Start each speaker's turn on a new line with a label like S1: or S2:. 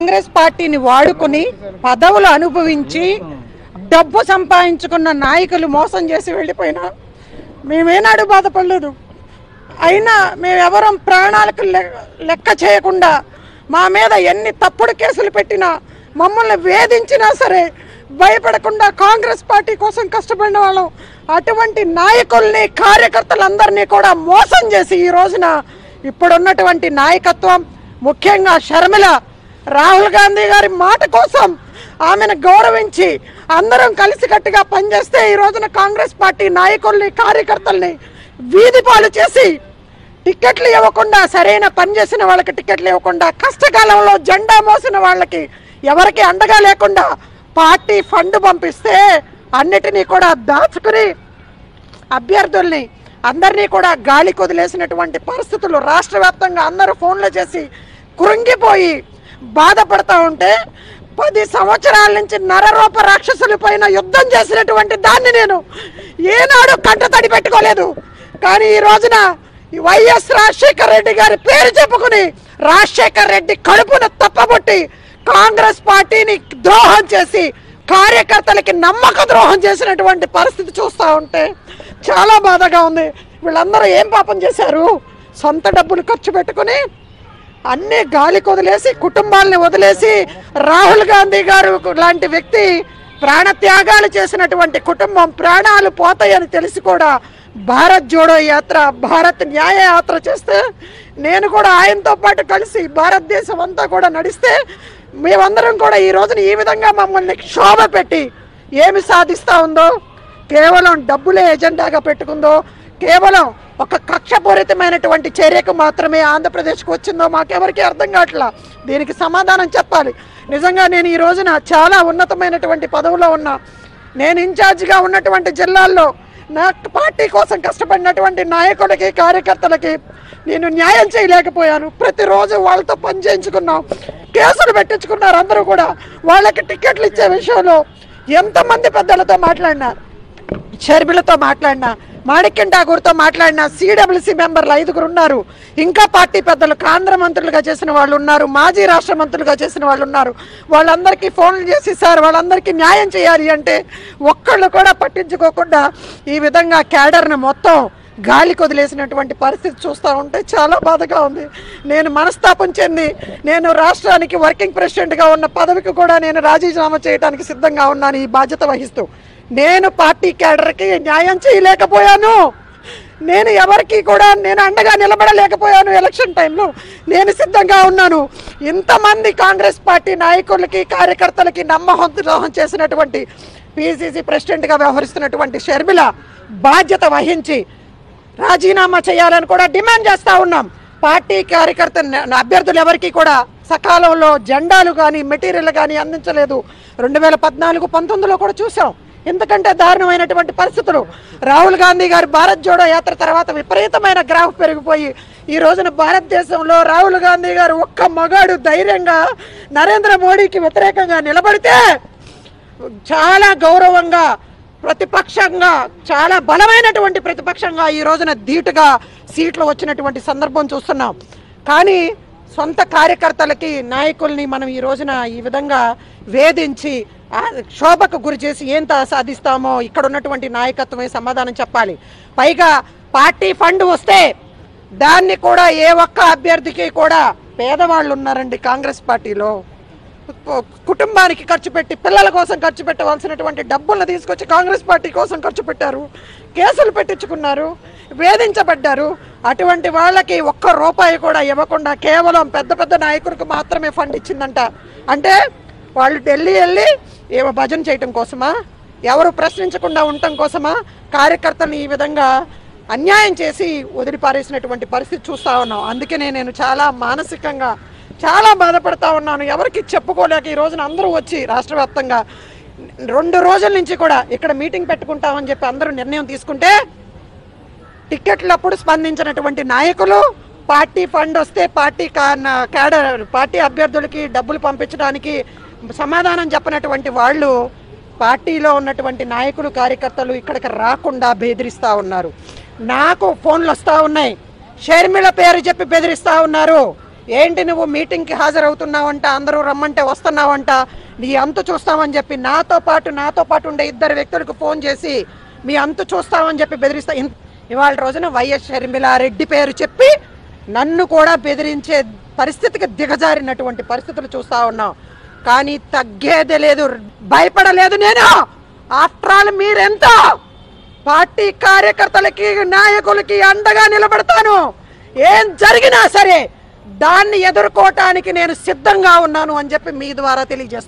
S1: కాంగ్రెస్ పార్టీని వాడుకొని పదవులు అనుభవించి డబ్బు సంపాదించుకున్న నాయకులు మోసం చేసి వెళ్ళిపోయినా మేమేనాడు బాధపడలేదు. అయినా మేమెవరం ప్రాణాలకు లెక్క చేయకుండా మా మీద ఎన్ని తప్పుడు కేసులు పెట్టినా మమ్మల్ని వేధించినా సరే భయపడకుండా కాంగ్రెస్ పార్టీ కోసం కష్టపడిన వాళ్ళం. అటువంటి నాయకుల్ని కార్యకర్తలందరినీ కూడా మోసం చేసి ఈ రోజున ఇప్పుడున్నటువంటి నాయకత్వం, ముఖ్యంగా షర్మిల, రాహుల్ గాంధీ గారి మాట కోసం ఆమెను గౌరవించి అందరం కలిసికట్టుగా పనిచేస్తే ఈ రోజున కాంగ్రెస్ పార్టీ నాయకుల్ని కార్యకర్తల్ని వీధి పాలు చేసి టికెట్లు ఇవ్వకుండా, సరైన పని చేసిన వాళ్ళకి టికెట్లు ఇవ్వకుండా, కష్టకాలంలో జెండా మోసిన వాళ్ళకి ఎవరికి అండగా లేకుండా పార్టీ ఫండ్ పంపిస్తే అన్నిటినీ కూడా దాచుకుని అభ్యర్థుల్ని అందరినీ కూడా గాలి కొదిలేసినటువంటి పరిస్థితులు రాష్ట్ర వ్యాప్తంగా అందరూ ఫోన్లు చేసి కృంగిపోయి బాధపడతా ఉంటే 10 సంవత్సరాల నుంచి నరరూప రాక్షసుల పైన యుద్ధం చేసినటువంటి దాన్ని నేను ఏనాడు కంట తడి పెట్టుకోలేదు. కానీ ఈ రోజున వైఎస్ రాజశేఖర్ రెడ్డి గారి పేరు చెప్పుకుని రాజశేఖర్ రెడ్డి కడుపును తప్పబొట్టి కాంగ్రెస్ పార్టీని ద్రోహం చేసి కార్యకర్తలకి నమ్మక ద్రోహం చేసినటువంటి పరిస్థితి చూస్తూ ఉంటే చాలా బాధగా ఉంది. వీళ్ళందరూ ఏం పాపం చేశారు? సొంత డబ్బులు ఖర్చు పెట్టుకుని అన్నీ గాలి వదిలేసి, కుటుంబాలని వదిలేసి, రాహుల్ గాంధీ గారు లాంటి వ్యక్తి ప్రాణత్యాగాలు చేసినటువంటి కుటుంబం ప్రాణాలు పోతాయని తెలిసి కూడా భారత్ జోడో యాత్ర, భారత్ న్యాయ యాత్ర చేస్తే నేను కూడా ఆయనతో పాటు కలిసి భారతదేశం అంతా కూడా నడిస్తే మేమందరం కూడా ఈ రోజున ఈ విధంగా మమ్మల్ని క్షోభ పెట్టి ఏమి సాధిస్తూ ఉందో, కేవలం డబ్బులే ఎజెండాగా పెట్టుకుందో, కేవలం ఒక కక్షపూరితమైనటువంటి చర్యకు మాత్రమే ఆంధ్రప్రదేశ్కి వచ్చిందో మాకెవరికి అర్థం కావట్లా. దీనికి సమాధానం చెప్పాలి. నిజంగా నేను ఈ రోజున చాలా ఉన్నతమైనటువంటి పదవిలో ఉన్నా. నేను ఇన్ఛార్జిగా ఉన్నటువంటి జిల్లాల్లో నా పార్టీ కోసం కష్టపడినటువంటి నాయకులకి, కార్యకర్తలకి నేను న్యాయం చేయలేకపోయాను. ప్రతిరోజు వాళ్ళతో పని చేయించుకున్నాం, కేసులు పెట్టించుకున్నారు. అందరూ కూడా వాళ్ళకి టికెట్లు ఇచ్చే విషయంలో ఎంతమంది పెద్దలతో మాట్లాడినా, షర్మిలతో మాట్లాడినా, మాణిక్యం ఠాకూర్తో మాట్లాడినా, సిడబ్ల్యూసీ మెంబర్లు 5 ఉన్నారు. ఇంకా పార్టీ పెద్దలు కేంద్ర మంత్రులుగా చేసిన వాళ్ళు ఉన్నారు, మాజీ రాష్ట్ర మంత్రులుగా చేసిన వాళ్ళు ఉన్నారు. వాళ్ళందరికీ ఫోన్లు చేసి సార్ వాళ్ళందరికీ న్యాయం చేయాలి అంటే ఒక్కళ్ళు కూడా పట్టించుకోకుండా ఈ విధంగా క్యాడర్ని మొత్తం గాలి కొదిలేసినటువంటి పరిస్థితి చూస్తూ ఉంటే చాలా బాధగా ఉంది. నేను మనస్తాపం చెంది నేను రాష్ట్రానికి వర్కింగ్ ప్రెసిడెంట్గా ఉన్న పదవికి కూడా నేను రాజీనామా చేయడానికి సిద్ధంగా ఉన్నాను. ఈ బాధ్యత వహిస్తూ నేను పార్టీ క్యాడర్కి న్యాయం చేయలేకపోయాను. నేను ఎవరికి కూడా నేను అండగా నిలబడలేకపోయాను. ఎలక్షన్ టైంలో నేను సిద్ధంగా ఉన్నాను. ఇంతమంది కాంగ్రెస్ పార్టీ నాయకులకి, కార్యకర్తలకి నమ్మకం ద్రోహం చేసినటువంటి పిసిసి ప్రెసిడెంట్గా వ్యవహరిస్తున్నటువంటి షర్మిల బాధ్యత వహించి రాజీనామా చేయాలని కూడా డిమాండ్ చేస్తూ ఉన్నాం. పార్టీ కార్యకర్త అభ్యర్థులు ఎవరికి కూడా సకాలంలో జెండాలు కానీ మెటీరియల్ కానీ అందించలేదు. 2014-19లో కూడా చూసాం. ఎందుకంటే దారుణమైనటువంటి పరిస్థితులు. రాహుల్ గాంధీ గారి భారత్ జోడో యాత్ర తర్వాత విపరీతమైన గ్రాఫ్ పెరిగిపోయి ఈ రోజున భారతదేశంలో రాహుల్ గాంధీ గారు ఒక్క మగాడు ధైర్యంగా నరేంద్ర మోడీకి వ్యతిరేకంగా నిలబడితే చాలా గౌరవంగా ప్రతిపక్షంగా, చాలా బలమైనటువంటి ప్రతిపక్షంగా ఈ రోజున ధీటుగా సీట్లు వచ్చినటువంటి సందర్భం చూస్తున్నాం. కానీ సొంత కార్యకర్తలకి, నాయకుల్ని మనం ఈ రోజున ఈ విధంగా వేధించి క్షోభకు గురి చేసి ఏం సాధిస్తామో ఇక్కడ ఉన్నటువంటి నాయకత్వమే సమాధానం చెప్పాలి. పైగా పార్టీ ఫండ్ వస్తే దాన్ని కూడా ఏ ఒక్క అభ్యర్థికి కూడా, పేదవాళ్ళు ఉన్నారండి కాంగ్రెస్ పార్టీలో, కుటుంబానికి ఖర్చు పెట్టి పిల్లల కోసం ఖర్చు పెట్టవలసినటువంటి డబ్బులను తీసుకొచ్చి కాంగ్రెస్ పార్టీ కోసం ఖర్చు పెట్టారు, కేసులు పెట్టించుకున్నారు, వేధించబడ్డారు. అటువంటి వాళ్ళకి ఒక్క రూపాయి కూడా ఇవ్వకుండా కేవలం పెద్ద పెద్ద నాయకులకు మాత్రమే ఫండ్ ఇచ్చిందంట. అంటే వాళ్ళు ఢిల్లీ వెళ్ళి ఏమో భజన చేయటం కోసమా, ఎవరు ప్రశ్నించకుండా ఉండటం కోసమా కార్యకర్తలను ఈ విధంగా అన్యాయం చేసి వదిలిపారేసినటువంటి పరిస్థితి చూస్తూ ఉన్నాం. అందుకనే నేను చాలా మానసికంగా చాలా బాధపడతా ఉన్నాను. ఎవరికి చెప్పుకోలేక ఈ రోజున అందరూ వచ్చి రాష్ట్ర వ్యాప్తంగా 2 రోజుల నుంచి కూడా ఇక్కడ మీటింగ్ పెట్టుకుంటామని చెప్పి అందరూ నిర్ణయం తీసుకుంటే టికెట్లప్పుడు స్పందించినటువంటి నాయకులు, పార్టీ ఫండ్ వస్తే పార్టీ క్యాడర్, పార్టీ అభ్యర్థులకి డబ్బులు పంపించడానికి సమాధానం చెప్పినటువంటి వాళ్ళు, పార్టీలో ఉన్నటువంటి నాయకులు, కార్యకర్తలు ఇక్కడికి రాకుండా బెదిరిస్తూ ఉన్నారు. నాకు ఫోన్లు వస్తూ ఉన్నాయి, షర్మిల పేరు చెప్పి బెదిరిస్తూ ఉన్నారు. ఏంటి నువ్వు మీటింగ్కి హాజరవుతున్నావంట, అందరూ రమ్మంటే వస్తున్నావంట, నీ అంతు చూస్తామని చెప్పి నాతో పాటు ఉండే 2 వ్యక్తులకు ఫోన్ చేసి మీ అంతు చూస్తామని చెప్పి బెదిరిస్తా. ఇవాళ రోజున వైఎస్ షర్మిలారెడ్డి పేరు చెప్పి నన్ను కూడా బెదిరించే పరిస్థితికి దిగజారినటువంటి పరిస్థితులు చూస్తా ఉన్నాం. కానీ తగ్గేదే లేదు, భయపడలేదు నేను. ఆఫ్టర్ ఆల్ మీరెంత పార్టీ కార్యకర్తలకి నాయకులకి అండగా నిలబడతాను. ఏం జరిగినా సరే దాన్ని ఎదుర్కోవటానికి నేను సిద్ధంగా ఉన్నాను అని చెప్పి మీ ద్వారా తెలియజేస్తాను.